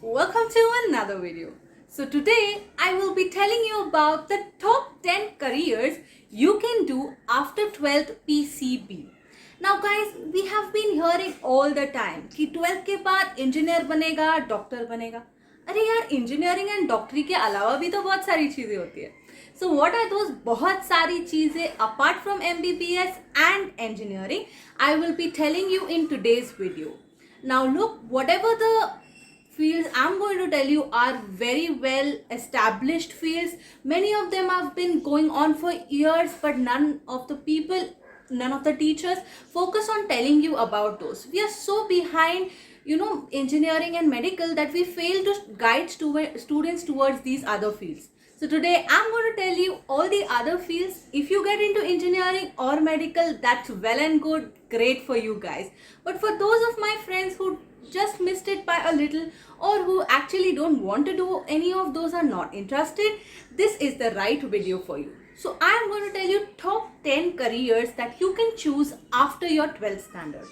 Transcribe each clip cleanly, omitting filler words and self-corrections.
Welcome to another video. So today I will be telling you about the top 10 careers you can do after 12th PCB. Now guys, we have been hearing all the time कि 12th के बाद engineer बनेगा, doctor बनेगा. अरे यार, engineering and डॉक्टरी के अलावा भी तो बहुत सारी चीज़ें होती है. So what are those बहुत सारी चीज़ें apart from MBBS and engineering? I will be telling you in today's video. Now look, whatever the fields I'm going to tell you are very well established fields. Many of them have been going on for years, but none of the teachers focus on telling you about those. We are so behind, engineering and medical, that we fail to guide students towards these other fields. So today I'm going to tell you all the other fields. If you get into engineering or medical, that's well and good, great for you guys. But for those of my friends who just missed it by a little, or who actually don't want to do any of those, are not interested, this is the right video for you. So I am going to tell you top 10 careers that you can choose after your 12th standard.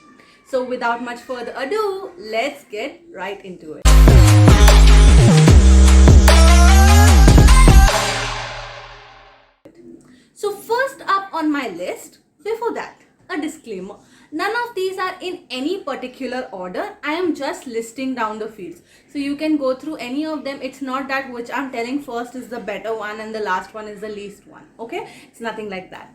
So without much further ado, let's get right into it. So first up on my list, before that, a disclaimer. None of these are in any particular order. I am just listing down the fields. So you can go through any of them. It's not that which I'm telling first is the better one and the last one is the least one. Okay? It's nothing like that.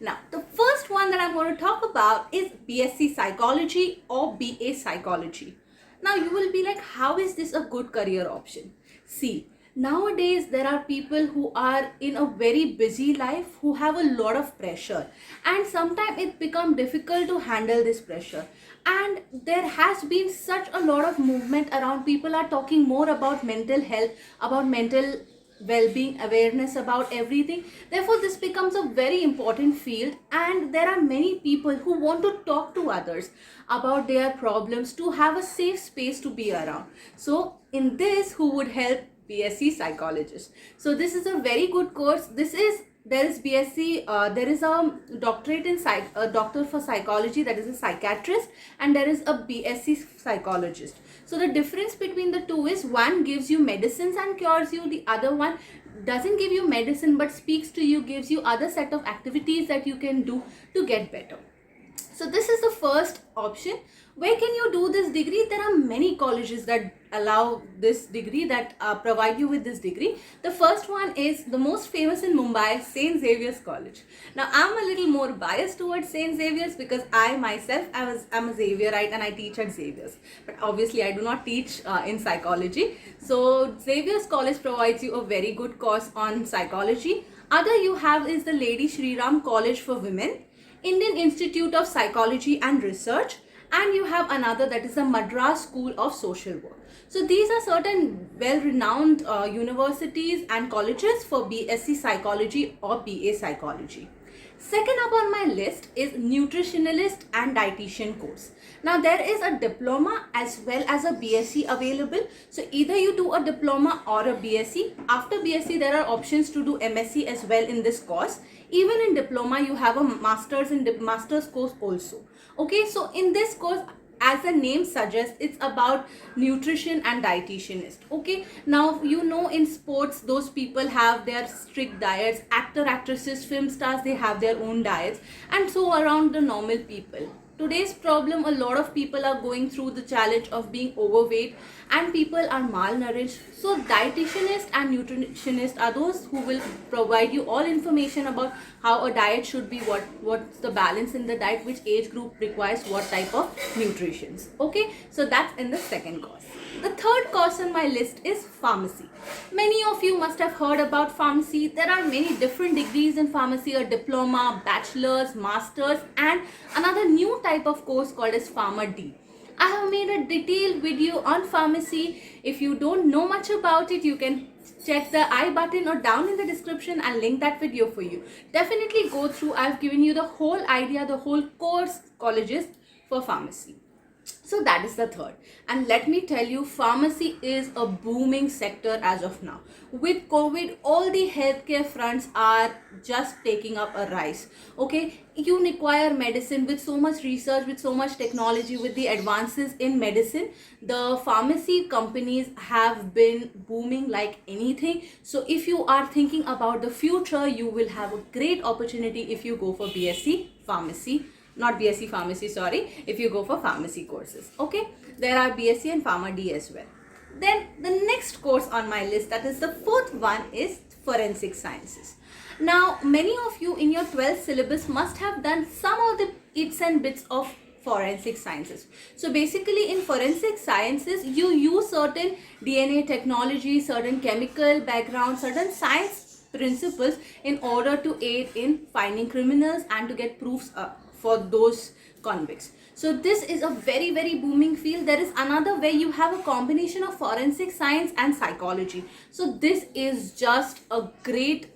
Now, the first one that I'm going to talk about is BSc Psychology or BA Psychology. Now, you will be like, how is this a good career option? See, nowadays there are people who are in a very busy life, who have a lot of pressure, and sometimes it becomes difficult to handle this pressure. And there has been such a lot of movement around. People are talking more about mental health, about mental well-being, awareness about everything. Therefore this becomes a very important field, and there are many people who want to talk to others about their problems, to have a safe space to be around. So in this, who would help? BSc Psychologist. So this is a very good course. There is BSc, there is a doctorate in a doctor for psychology, that is a psychiatrist, and there is a BSc Psychologist. So the difference between the two is one gives you medicines and cures you, the other one doesn't give you medicine but speaks to you, gives you other set of activities that you can do to get better. So this is the first option. Where can you do this degree? There are many colleges that allow this degree, that provide you with this degree. The first one is the most famous in Mumbai, St. Xavier's College. Now I'm a little more biased towards St. Xavier's because I myself, I'm a Xavierite and I teach at Xavier's. But obviously I do not teach in psychology. So Xavier's College provides you a very good course on psychology. Other you have is the Lady Shri Ram College for Women, Indian Institute of Psychology and Research, and you have another, that is the Madras School of Social Work. So these are certain well-renowned universities and colleges for BSc Psychology or BA Psychology. Second up on my list is nutritionalist and dietitian course. Now there is a diploma as well as a BSc available. So either you do a diploma or a BSc. After BSc there are options to do MSc as well in this course. Even in diploma you have a master's course also. Okay, so in this course, as the name suggests, it's about nutrition and dietitianist. Okay, now you know in sports those people have their strict diets. Actor, actresses, film stars, they have their own diets, and so around the normal people. Today's problem, a lot of people are going through the challenge of being overweight and people are malnourished. So dietitianist and nutritionist are those who will provide you all information about how a diet should be, what's the balance in the diet, which age group requires what type of nutrition. Okay, so that's in the second course. The third course on my list is pharmacy. Many of you must have heard about pharmacy. There are many different degrees in pharmacy: a diploma, bachelor's, master's, and another new type of course called as Pharma D. I have made a detailed video on pharmacy. If you don't know much about it, you can check the I button or down in the description. I'll link that video for you. Definitely go through. I've given you the whole idea, the whole course colleges for pharmacy. So that is the third. And let me tell you, pharmacy is a booming sector as of now. With COVID, all the healthcare fronts are just taking up a rise. Okay, you require medicine with so much research, with so much technology, with the advances in medicine. The pharmacy companies have been booming like anything. So if you are thinking about the future, you will have a great opportunity if you go for BSc Pharmacy, not BSc Pharmacy, sorry, if you go for pharmacy courses. Okay, there are BSc and Pharma D as well. Then the next course on my list, that is the fourth one, is Forensic Sciences. Now many of you in your 12th syllabus must have done some of the its and bits of forensic sciences. So basically in forensic sciences you use certain DNA technology, certain chemical background, certain science principles in order to aid in finding criminals and to get proofs for those convicts. So this is a very, very booming field. There is another where you have a combination of forensic science and psychology. So this is just a great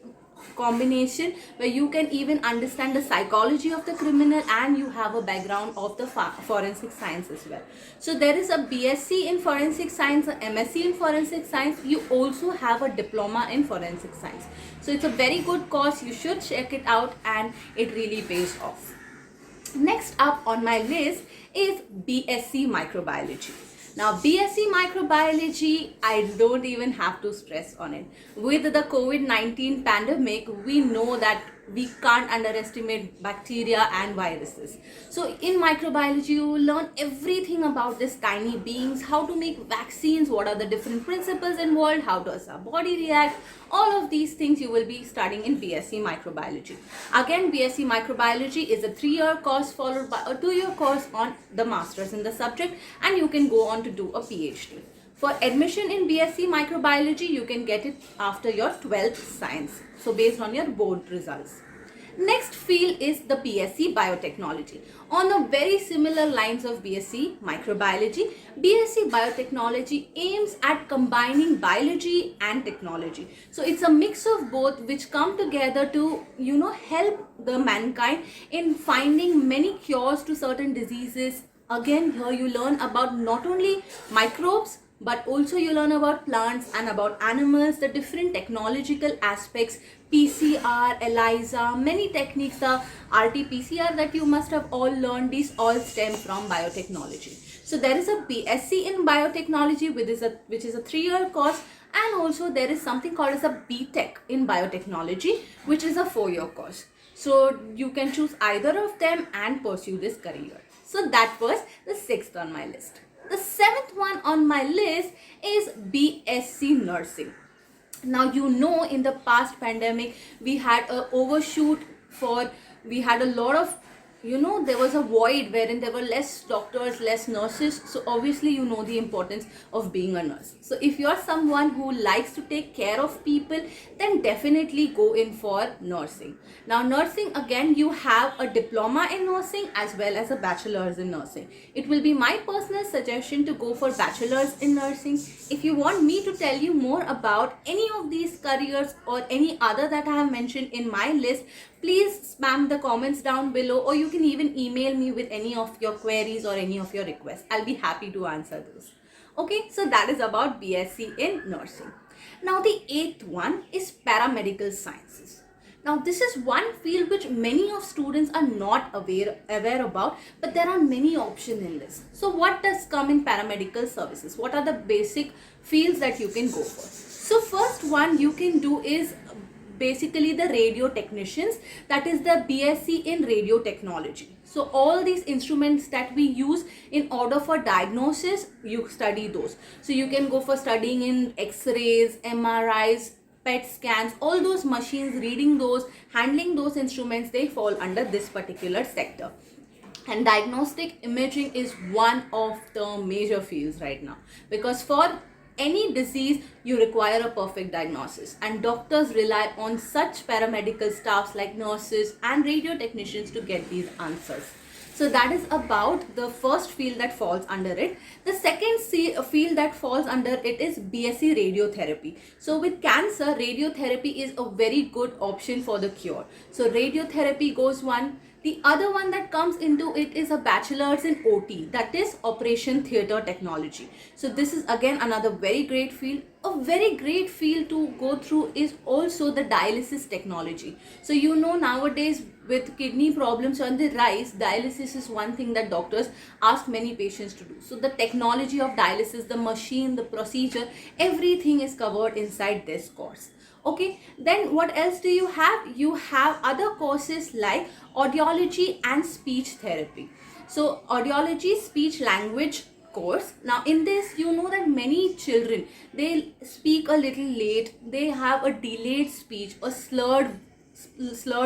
combination where you can even understand the psychology of the criminal and you have a background of the forensic science as well. So there is a BSc in forensic science, a MSc in forensic science. You also have a diploma in forensic science. So it's a very good course. You should check it out and it really pays off. Next up on my list is BSc Microbiology. Now BSc Microbiology, I don't even have to stress on it. With the COVID-19 pandemic, we know that we can't underestimate bacteria and viruses. So in microbiology, you will learn everything about these tiny beings, how to make vaccines, what are the different principles involved, how does our body react. All of these things you will be studying in BSc Microbiology. Again, BSc Microbiology is a 3-year course followed by a 2-year course on the masters in the subject, and you can go on to do a PhD. For admission in BSc Microbiology, you can get it after your 12th science. So based on your board results. Next field is the BSc Biotechnology. On the very similar lines of BSc Microbiology, BSc Biotechnology aims at combining biology and technology. So it's a mix of both which come together to, help the mankind in finding many cures to certain diseases. Again, here you learn about not only microbes, but also you learn about plants and about animals, the different technological aspects, PCR, ELISA, many techniques, the RT-PCR that you must have all learned, these all stem from biotechnology. So there is a BSc in biotechnology, which is a 3-year course, and also there is something called as a BTech in biotechnology, which is a 4-year course. So you can choose either of them and pursue this career. So that was the 6th on my list. The 7th one on my list is BSc Nursing. Now in the past pandemic we had a overshoot we had a lot of there was a void wherein there were less doctors, less nurses. So obviously the importance of being a nurse. So if you're someone who likes to take care of people, then definitely go in for nursing. Now nursing, again, you have a diploma in nursing as well as a bachelor's in nursing. It will be my personal suggestion to go for bachelor's in nursing. If you want me to tell you more about any of these careers or any other that I have mentioned in my list, please spam the comments down below, or you can even email me with any of your queries or any of your requests. I'll be happy to answer those. Okay, so that is about BSc in nursing. Now the 8th one is paramedical sciences. Now this is one field which many of students are not aware about, but there are many options in this. So what does come in paramedical services? What are the basic fields that you can go for? So first one you can do is basically the radio technicians, that is the BSc in radio technology. So all these instruments that we use in order for diagnosis, you study those. So you can go for studying in X-rays, MRIs, PET scans, all those machines, reading those, handling those instruments, they fall under this particular sector. And diagnostic imaging is one of the major fields right now, because for any disease you require a perfect diagnosis, and doctors rely on such paramedical staffs like nurses and radio technicians to get these answers. So that is about the first field that falls under it. The second field that falls under it is BSc Radiotherapy. So with cancer, radiotherapy is a very good option for the cure. So radiotherapy goes one. The other one that comes into it is a bachelor's in OT, that is Operation Theatre Technology. So this is again another very great field. A very great field to go through is also the dialysis technology. So you know, nowadays with kidney problems on the rise, dialysis is one thing that doctors ask many patients to do. So the technology of dialysis, the machine, the procedure, everything is covered inside this course. Okay, then what else do you have? You have other courses like audiology and speech therapy. So audiology, speech language course. Now in this, you know that many children, they speak a little late, they have a delayed speech, a slurred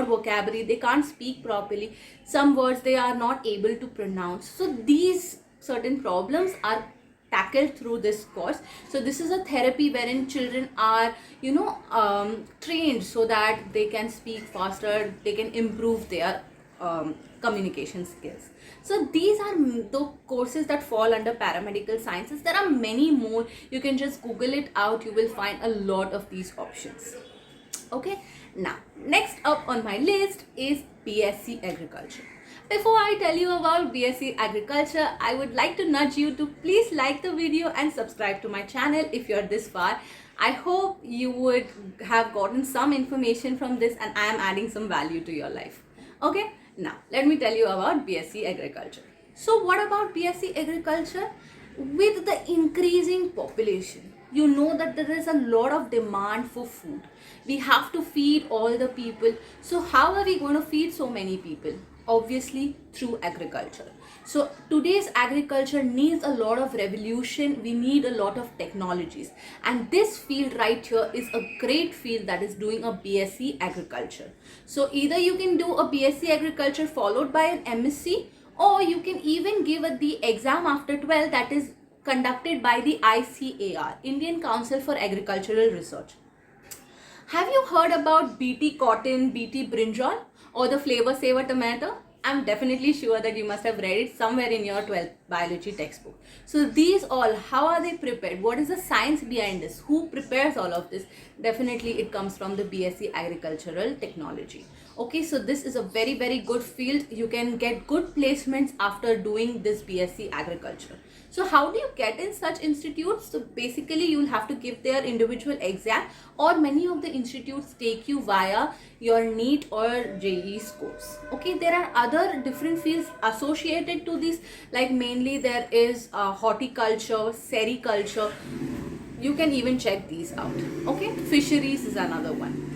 vocabulary, they can't speak properly, some words they are not able to pronounce. So these certain problems are tackled through this course. So this is a therapy wherein children are, you know, trained so that they can speak faster, they can improve their communication skills. So these are the courses that fall under paramedical sciences. There are many more. You can just Google it out, you will find a lot of these options. Okay, now next up on my list is BSc Agriculture. Before I tell you about BSc Agriculture, I would like to nudge you to please like the video and subscribe to my channel if you're this far. I hope you would have gotten some information from this and I am adding some value to your life. Okay, now let me tell you about BSc Agriculture. So what about BSc Agriculture? With the increasing population, you know that there is a lot of demand for food. We have to feed all the people. So how are we going to feed so many people? Obviously through agriculture. So today's agriculture needs a lot of revolution. We need a lot of technologies, and this field right here is a great field that is doing a BSc Agriculture. So either you can do a BSc Agriculture followed by an MSc, or you can even give the exam after 12 that is conducted by the ICAR, Indian Council for Agricultural Research. Have you heard about BT cotton, BT brinjal, or the flavor saver tomato? I'm definitely sure that you must have read it somewhere in your 12th biology textbook. So these all, how are they prepared? What is the science behind this? Who prepares all of this? Definitely it comes from the BSc Agricultural Technology. Okay, so this is a very, very good field. You can get good placements after doing this BSc Agriculture. So how do you get in such institutes? So basically you'll have to give their individual exam, or many of the institutes take you via your NEET or JEE scores. Okay, there are other different fields associated to this, like mainly there is horticulture, sericulture. You can even check these out. Okay, fisheries is another one.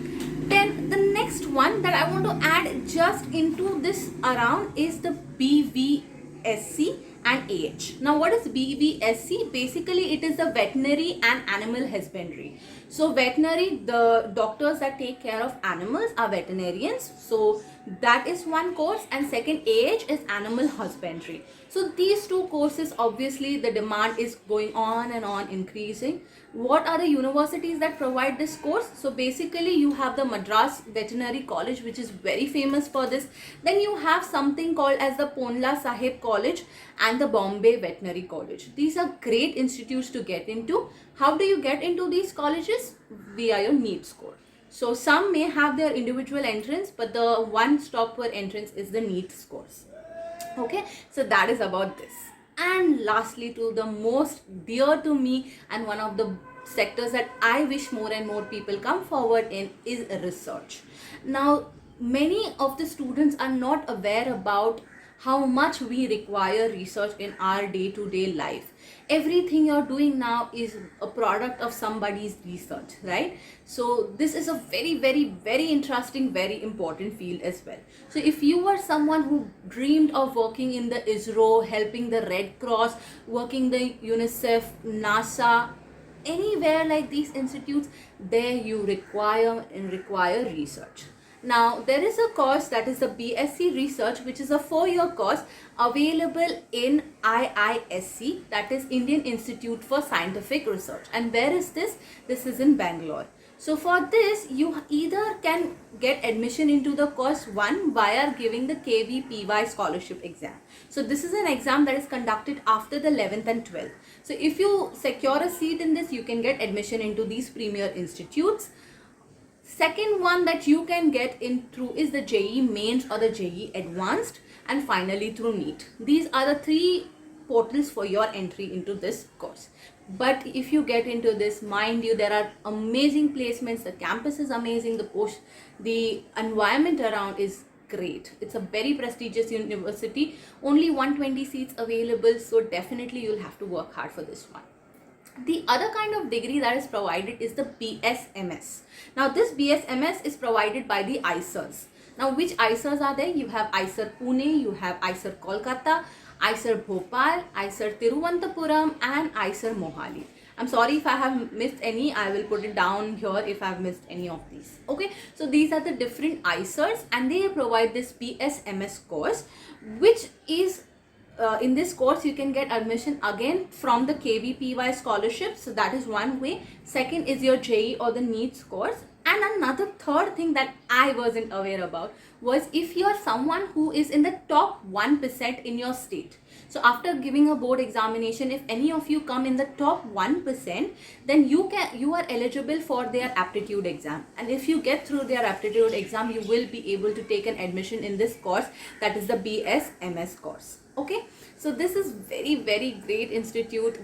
Then the next one that I want to add just into this around is the BVSC and AH. Now what is BVSC? Basically it is the veterinary and animal husbandry. So veterinary, the doctors that take care of animals are veterinarians. So that is one course, and second AH is animal husbandry. So these two courses, obviously the demand is going on and on increasing. What are the universities that provide this course? So basically you have the Madras Veterinary College, which is very famous for this. Then you have something called as the Ponla Sahib College and the Bombay Veterinary College. These are great institutes to get into. How do you get into these colleges? Via your NEET score. So some may have their individual entrance, but the one stop for entrance is the NEET scores. Okay, so that is about this. And lastly, to the most dear to me and one of the sectors that I wish more and more people come forward in is research. Now many of the students are not aware about how much we require research in our day-to-day life. Everything you're doing now is a product of somebody's research, right? So this is a very, very, very interesting, very important field as well. So if you were someone who dreamed of working in the ISRO, helping the Red Cross, working the UNICEF, NASA, anywhere like these institutes, there you require research. Now there is a course that is the BSc Research, which is a 4-year course available in IISc, that is Indian Institute for Scientific Research. And where is this? This is in Bangalore. So for this, you either can get admission into the course one via giving the KVPY scholarship exam. So this is an exam that is conducted after the 11th and 12th. So if you secure a seat in this, you can get admission into these premier institutes. Second one that you can get in through is the JEE Mains or the JEE Advanced, and finally through NEET. These are the three portals for your entry into this course. But if you get into this, mind you, there are amazing placements, the campus is amazing, the environment around is great. It's a very prestigious university, only 120 seats available, so definitely you'll have to work hard for this one. The other kind of degree that is provided is the BSMS. Now this BSMS is provided by the ICERs. Now which ICERs are there? You have ICER Pune, you have ICER Kolkata, ICER Bhopal, ICER Tiruvananthapuram and ICER Mohali. I'm sorry if I have missed any, I will put it down here if I've missed any of these. Okay, so these are the different ICERs and they provide this BSMS course, which is in this course you can get admission again from the KVPY scholarship, so that is one way. Second is your JEE or the NEET course. And another third thing that I wasn't aware about was if you are someone who is in the top 1% in your state. So after giving a board examination, if any of you come in the top 1%, then you are eligible for their aptitude exam. And if you get through their aptitude exam, you will be able to take an admission in this course, that is the BSMS course. Okay, so this is very great institute.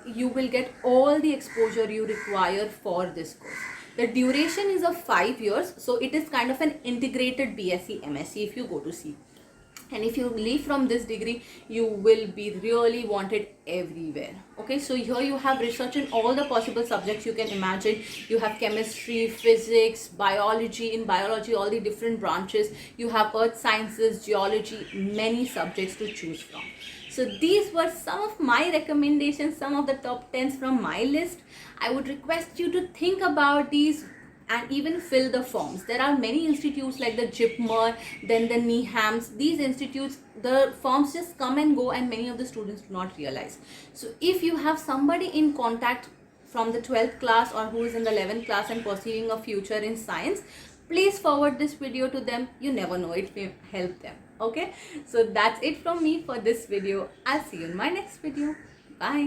You will get all the exposure you require for this course. The duration is of 5 years, so it is kind of an integrated BSc MSc if you go to see. And if you leave from this degree, you will be really wanted everywhere. Okay, so here you have research in all the possible subjects you can imagine. You have chemistry, physics, biology. In biology, all the different branches. You have earth sciences, geology, many subjects to choose from. So these were some of my recommendations, some of the top 10s from my list. I would request you to think about these and even fill the forms. There are many institutes like the JIPMER, then the NEHAMS. These institutes, the forms just come and go and many of the students do not realize. So if you have somebody in contact from the 12th class or who is in the 11th class and pursuing a future in science, please forward this video to them. You never know, it may help them. Okay, so that's it from me for this video. I'll see you in my next video. Bye.